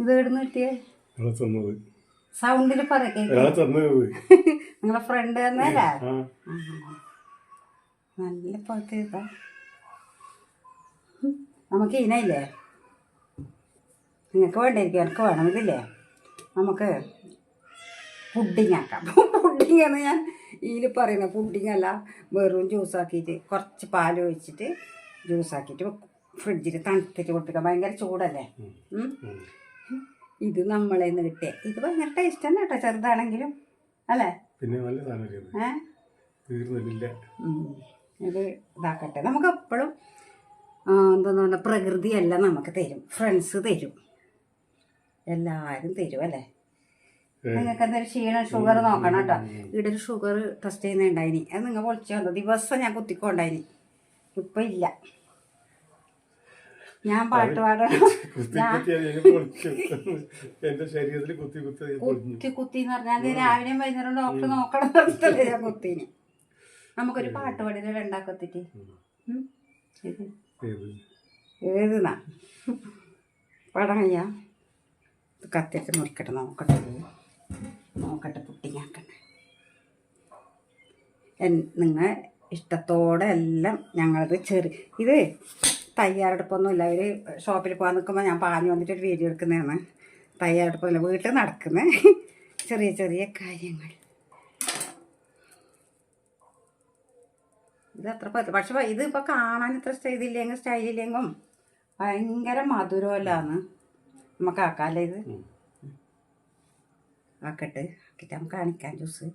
ഇത് എവിടുന്ന് കിട്ടിയേ? സൗണ്ടിൽ പറയേ നിങ്ങളെ ഫ്രണ്ട് തന്നെയല്ലേ? നല്ല പോലത്തെ ഇതാ. നമുക്ക് ഇനയില്ലേ, നിങ്ങൾക്ക് വേണ്ടായിരിക്കും, എനിക്ക് വേണം. ഇതില്ലേ നമുക്ക് പുഡിങ് ആക്കാം. പുഡിങ് എന്ന് ഞാൻ ഇതിൽ പറയുന്നത് പുഡിങ് അല്ല, വെറും ജ്യൂസാക്കിയിട്ട് കുറച്ച് പാൽ ഒഴിച്ചിട്ട് ജ്യൂസാക്കിയിട്ട് വെക്കും. ഫ്രിഡ്ജിൽ തണുത്തിട്ട് കൊടുത്തിക്കാം. ഭയങ്കര ചൂടല്ലേ. ഇത് നമ്മളെ നിന്ന് കിട്ടിയ ഇത് ഭയങ്കര ടേസ്റ്റ് തന്നെ കേട്ടോ, ചെറുതാണെങ്കിലും അല്ലേ. ഇത് ഇതാക്കട്ടെ. നമുക്ക് എപ്പോഴും എന്താന്ന് പറഞ്ഞാൽ പ്രകൃതിയെല്ലാം നമുക്ക് തരും, ഫ്രണ്ട്സ് തരും, എല്ലാവരും തരും അല്ലേ. നിങ്ങൾക്ക് എന്തെങ്കിലും ക്ഷീണം ഷുഗർ നോക്കണം കേട്ടോ. ഇവിടെ ഒരു ഷുഗർ ടെസ്റ്റ് ചെയ്യുന്നുണ്ടായിനി, അത് നിങ്ങൾ പൊളിച്ചു വന്നു. ദിവസം ഞാൻ കുത്തിക്കൊണ്ടായിനി, ഇപ്പം ഇല്ല. ഞാൻ പാട്ട് പാടണം. കുത്തി എന്ന് പറഞ്ഞാൽ രാവിലെയും വൈകുന്നേരം ഡോക്ടർ നോക്കണം പറഞ്ഞിട്ടല്ലേ ഞാൻ കുത്തിന്. നമുക്കൊരു പാട്ട് പാടിയത് രണ്ടാക്കത്തിട്ട് ഏതെന്നാ പാടാൻ കഴിയാ? കത്തിയൊക്കെ മുറിക്കട്ടെ, നോക്കട്ടെ പുട്ടിങ്ങാക്കട്ടെ. നിങ്ങൾ ഇഷ്ടത്തോടെ എല്ലാം ഞങ്ങളത് ഇത് തയ്യാറെടുപ്പൊന്നുമില്ല. അവർ ഷോപ്പിൽ പോകാൻ നിൽക്കുമ്പോൾ ഞാൻ പാഞ്ഞു വന്നിട്ടൊരു വീഡിയോ എടുക്കുന്നതാണ്. തയ്യാറെടുപ്പൊന്നുമില്ല, വീട്ടിൽ നടക്കുന്ന ചെറിയ ചെറിയ കാര്യങ്ങൾ. ഇത് അത്ര പക്ഷെ ഇത് ഇപ്പോൾ കാണാൻ ഇത്ര സ്റ്റൈലില്ലെങ്കിലും ഭയങ്കര മധുരമല്ലാന്ന്. നമുക്ക് ആക്കാമല്ലേ ഇത്? ആക്കട്ടെ, ആക്കിയിട്ട് നമുക്ക് കാണിക്കാം ജ്യൂസ്.